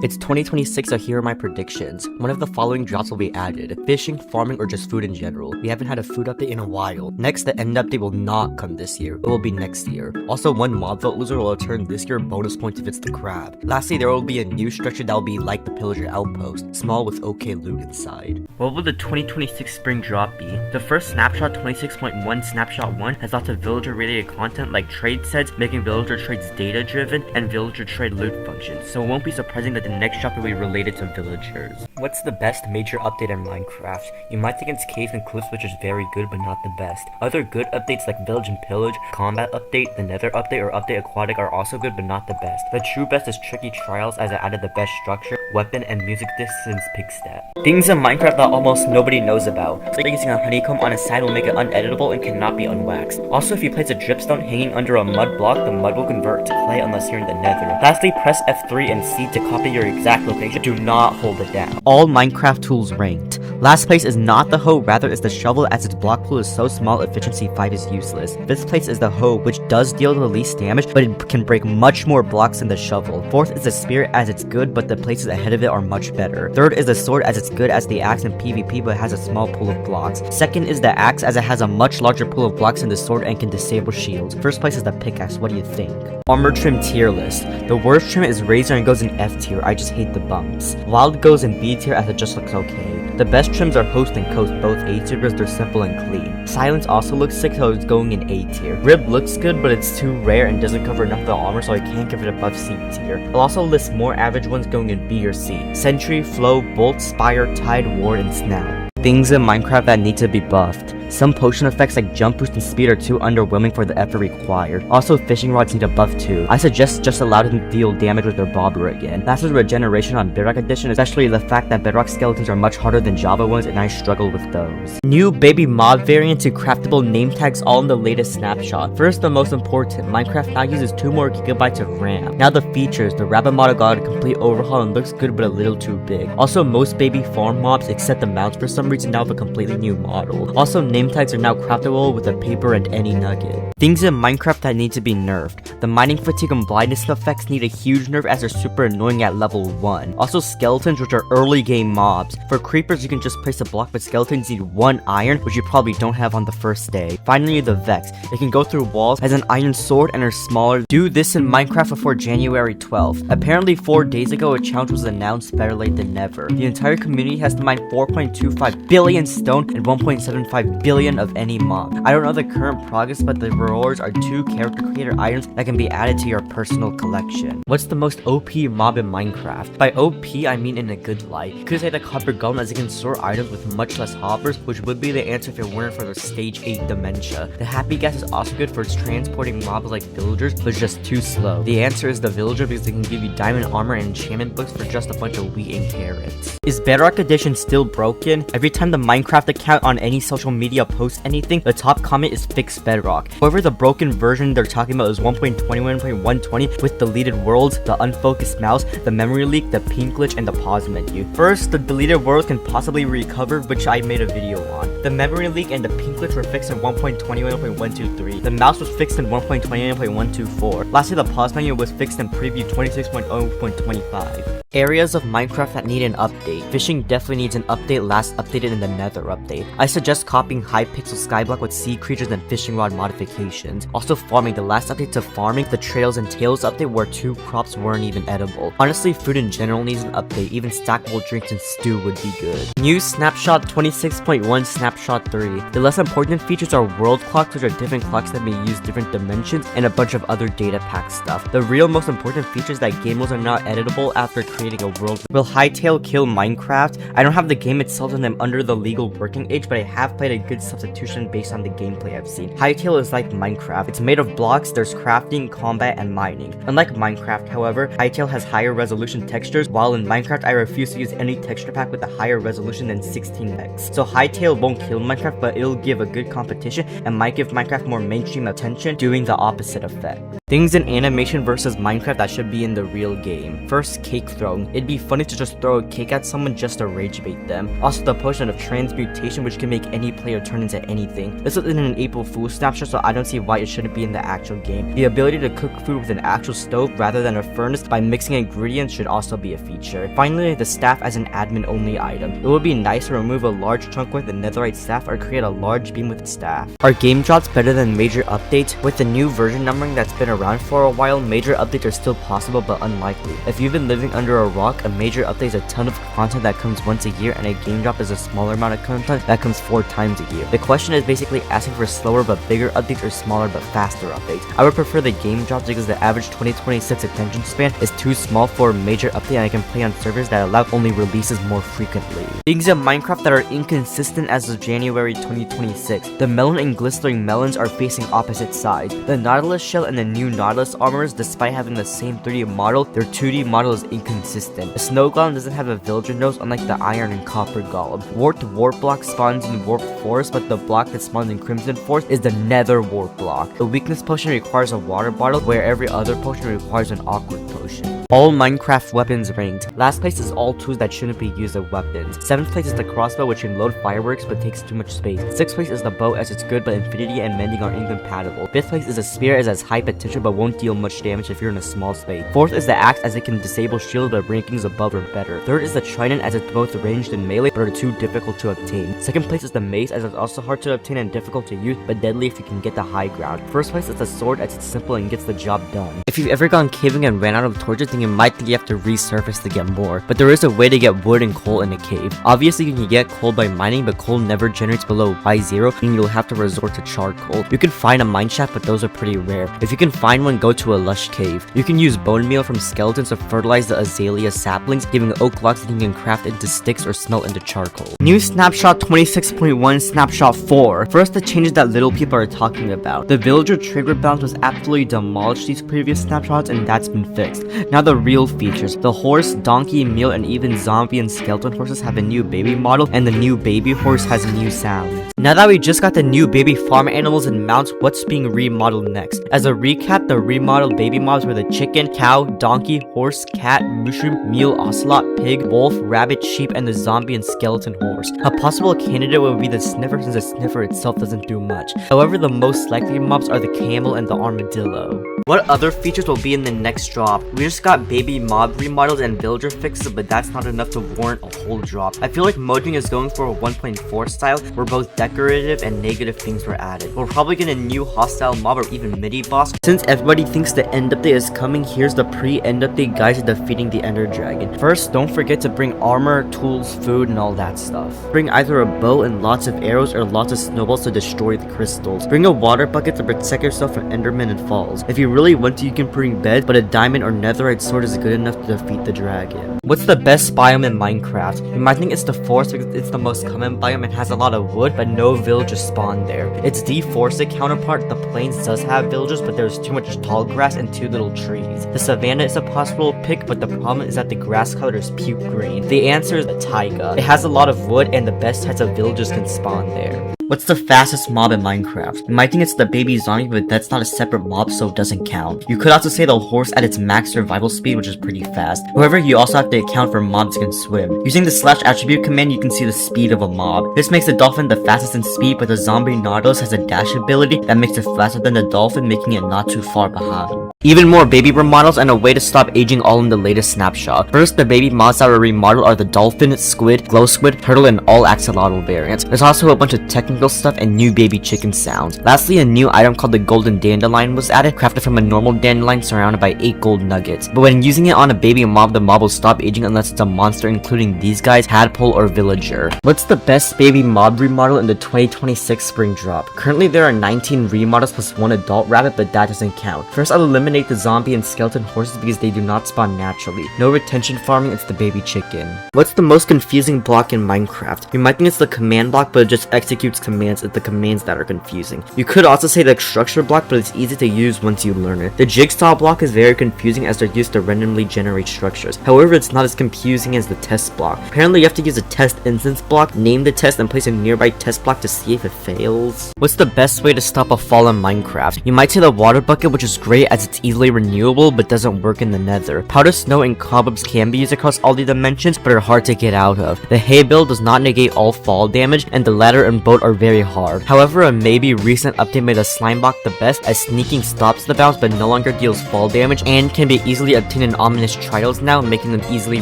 It's 2026, so here are my predictions. One of the following drops will be added: fishing, farming, or just food in general. We haven't had a food update in a while. Next, the end update will not come this year. It will be next year. Also, one mob vote loser will return this year bonus points if it's the crab. Lastly, there will be a new structure that will be like the pillager outpost, small with okay loot inside. What will the 2026 spring drop be? The first snapshot 26.1 snapshot 1 has lots of villager related content like trade sets, making villager trades data driven, and villager trade loot functions, so it won't be surprising that the next drop will be related to villagers. What's the best major update in Minecraft? You might think it's caves and cliffs, which is very good but not the best. Other good updates like village and pillage, combat update, the nether update, or update aquatic are also good but not the best. The true best is tricky trials, as it added the best structure, weapon, and music distance pig stat. Things in Minecraft that almost nobody knows about. Placing a honeycomb on a side will make it uneditable and cannot be unwaxed. Also, if you place a dripstone hanging under a mud block, the mud will convert to clay unless you're in the nether. Lastly, press F3 and C to copy your exact location. Do not hold it down. All Minecraft tools ranked. Last place is not the hoe, rather is the shovel, as its block pool is so small efficiency 5 is useless. Fifth place is the hoe, which does deal the least damage, but it can break much more blocks than the shovel. Fourth is the spear, as it's good, but the places ahead of it are much better. Third is the sword, as it's good as the axe in PvP, but has a small pool of blocks. Second is the axe, as it has a much larger pool of blocks than the sword and can disable shields. First place is the pickaxe. What do you think? Armor trim tier list. The worst trim is razor and goes in F tier. I just hate the bumps. Wild goes in B tier, as it just looks okay. The best trims are host and coast, both A tier because they're simple and clean. Silence also looks sick, so it's going in A tier. Rib looks good, but it's too rare and doesn't cover enough of the armor, so I can't give it above C tier. I'll also list more average ones going in B or C. Sentry, flow, bolt, spire, tide, ward, and snout. Things in Minecraft that need to be buffed. Some potion effects like jump boost and speed are too underwhelming for the effort required. Also, fishing rods need a buff too. I suggest just allow them to deal damage with their bobber again. Last is regeneration on Bedrock Edition, especially the fact that Bedrock skeletons are much harder than Java ones, and I struggle with those. New baby mob variant to craftable name tags, all in the latest snapshot. First, the most important, Minecraft now uses 2 more gigabytes of RAM. Now the features, the rabbit model got a complete overhaul and looks good but a little too big. Also, most baby farm mobs except the mounts for some reason now have a completely new model. Also, name tags are now craftable with a paper and any nugget. Things in Minecraft that need to be nerfed. The mining fatigue and blindness effects need a huge nerf, as they're super annoying at level 1. Also, skeletons, which are early game mobs. For creepers, you can just place a block, but skeletons need 1 iron, which you probably don't have on the first day. Finally, the Vex. It can go through walls, has an iron sword, and are smaller. Do this in Minecraft before January 12th. Apparently 4 days ago, a challenge was announced, better late than never. The entire community has to mine 4.25 billion stone and 1.75 billion of any mob. I don't know the current progress, but the rewards are 2 character creator items that can be added to your personal collection. What's the most OP mob in Minecraft? By OP, I mean in a good light. You could say the copper golem, as it can store items with much less hoppers, which would be the answer if it weren't for the stage 8 dementia. The happy gas is also good for transporting mobs like villagers, but it's just too slow. The answer is the villager, because they can give you diamond armor and enchantment books for just a bunch of wheat and carrots. Is Bedrock Edition still broken? Every time the Minecraft account on any social media posts anything, the top comment is fix Bedrock. However, the broken version they're talking about is 1.21.120 with deleted worlds, the unfocused mouse, the memory leak, the ping glitch, and the pause menu. First, the deleted worlds can possibly recover, which I made a video on. The memory leak and the ping glitch were fixed in 1.21.123. The mouse was fixed in 1.29.124. Lastly, the pause menu was fixed in preview 26.0.25. Areas of Minecraft that need an update. Fishing definitely needs an update, last updated in the nether update. I suggest copying high pixel skyblock with sea creatures and fishing rod modifications. Also, farming, the last update to farming, the trails and tails update where 2 crops weren't even edible. Honestly, food in general needs an update, even stackable drinks and stew would be good. New snapshot 26.1 snapshot 3. The less important features are world clocks, which are different clocks that may use different dimensions, and a bunch of other data pack stuff. The real most important feature is that game modes are not editable after creating a world. Will Hightail kill Minecraft? I don't have the game itself and I'm under the legal working age, but I have played a good substitution based on the gameplay I've seen. Hightail is like Minecraft. It's made of blocks, there's crafting, combat, and mining. Unlike Minecraft, however, Hightail has higher resolution textures, while in Minecraft I refuse to use any texture pack with a higher resolution than 16x. So Hightail won't kill Minecraft, but it'll give give a good competition and might give Minecraft more mainstream attention, doing the opposite effect. Things in animation versus Minecraft that should be in the real game. First, cake throwing. It'd be funny to just throw a cake at someone just to rage bait them. Also, the potion of transmutation, which can make any player turn into anything. This was in an April Fool's snapshot, so I don't see why it shouldn't be in the actual game. The ability to cook food with an actual stove rather than a furnace by mixing ingredients should also be a feature. Finally, the staff as an admin only item. It would be nice to remove a large chunk with the netherite staff or create a large beam with the staff. Are game drops better than major updates? With the new version numbering that's been around for a while, major updates are still possible but unlikely. If you've been living under a rock, a major update is a ton of content that comes once a year, and a game drop is a smaller amount of content that comes 4 times a year. The question is basically asking for slower but bigger updates or smaller but faster updates. I would prefer the game drops because the average 2026 attention span is too small for a major update, and I can play on servers that allow only releases more frequently. Things in Minecraft that are inconsistent as of January 2026. The melon and glistering melons are facing opposite sides. The Nautilus shell and the new Nautilus armors, despite having the same 3D model, their 2D model is inconsistent. The snow golem doesn't have a villager nose, unlike the iron and copper golem. Warped warp block spawns in warped forest, but the block that spawns in crimson forest is the nether warp block. The weakness potion requires a water bottle, where every other potion requires an awkward potion. All Minecraft weapons ranked. Last place is all tools that shouldn't be used as weapons. 7th place is the crossbow, which can load fireworks but takes too much space. 6th place is the bow, as it's good but infinity and mending are incompatible. 5th place is a spear, as it has high potential but won't deal much damage if you're in a small space. 4th is the axe, as it can disable shield but rankings above or better. 3rd is the trident, as it's both ranged and melee but are too difficult to obtain. 2nd place is the mace, as it's also hard to obtain and difficult to use but deadly if you can get the high ground. 1st place is the sword, as it's simple and gets the job done. If you've ever gone caving and ran out of torches, then you might think you have to resurface to get more, but there is a way to get wood and coal in a cave. Obviously you can get coal by mining, but coal never generates below Y0 and you'll have to resort to charcoal. You can find a mine shaft, but those are pretty rare. If you can find one, go to a lush cave. You can use bone meal from skeletons to fertilize the azalea saplings, giving oak logs that you can craft into sticks or smelt into charcoal. New snapshot 26.1 snapshot 4. First, the changes that little people are talking about. The villager trigger balance was absolutely demolished these previous snapshots, and that's been fixed. Now the real features. The horse, donkey, mule, and even zombie and skeleton horses have a new baby model, and the new baby horse has new sounds. Now that we just got the new baby farm animals and mounts, what's being remodeled next? As a recap, the remodeled baby mobs were the chicken, cow, donkey, horse, cat, mushroom, mule, ocelot, pig, wolf, rabbit, sheep, and the zombie and skeleton horse. A possible candidate would be the sniffer, since the sniffer itself doesn't do much. However, the most likely mobs are the camel and the armadillo. What other features will be in the next drop? We just got baby mob remodels and villager fixes, but that's not enough to warrant a whole drop. I feel like Mojang is going for a 1.4 style, where both decorative and negative things were added. We'll probably get a new hostile mob or even mini boss. Since everybody thinks the end update is coming, here's the pre-end update guide to defeating the ender dragon. First, don't forget to bring armor, tools, food, and all that stuff. Bring either a bow and lots of arrows or lots of snowballs to destroy the crystals. Bring a water bucket to protect yourself from endermen and falls. If you really want to, you can bring bed, but a diamond or netherite sword is good enough to defeat the dragon. What's the best biome in Minecraft? You might think it's the forest because it's the most common biome and has a lot of wood, but no villagers spawn there. Its deforested counterpart, the plains, does have villages, but there's too much tall grass and too little trees. The savanna is a possible pick, but the problem is that the grass color is puke green. The answer is the taiga. It has a lot of wood, and the best types of villagers can spawn there. What's the fastest mob in Minecraft? You might think it's the baby zombie, but that's not a separate mob, so it doesn't count. You could also say the horse at its max survival speed, which is pretty fast. However, you also have to account for mobs that can swim. Using the / attribute command, you can see the speed of a mob. This makes the dolphin the fastest in speed, but the zombie Nautilus has a dash ability that makes it faster than the dolphin, making it not too far behind. Even more baby remodels and a way to stop aging all in the latest snapshot. First, the baby mods that were remodeled are the dolphin, squid, glow squid, turtle, and all axolotl variants. There's also a bunch of technical stuff and new baby chicken sounds. Lastly, a new item called the golden dandelion was added, crafted from a normal dandelion surrounded by 8 gold nuggets. But when using it on a baby mob, the mob will stop aging unless it's a monster, including these guys, tadpole, or villager. What's the best baby mob remodel in the 2026 spring drop? Currently, there are 19 remodels plus 1 adult rabbit, but that doesn't count. First, I'll eliminate the zombie and skeleton horses because they do not spawn naturally. No retention farming, it's the baby chicken. What's the most confusing block in Minecraft? You might think it's the command block, but it just executes commands is the commands that are confusing. You could also say the structure block, but it's easy to use once you learn it. The jigsaw block is very confusing as they're used to randomly generate structures. However, it's not as confusing as the test block. Apparently, you have to use a test instance block, name the test, and place a nearby test block to see if it fails. What's the best way to stop a fall in Minecraft? You might say the water bucket, which is great as it's easily renewable, but doesn't work in the nether. Powder snow and cobwebs can be used across all the dimensions, but are hard to get out of. The hay bale does not negate all fall damage, and the ladder and boat are very hard. However, a maybe recent update made the slime block the best, as sneaking stops the bounce but no longer deals fall damage, and can be easily obtained in ominous trials now, making them easily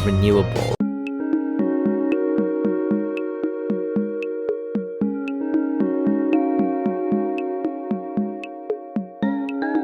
renewable.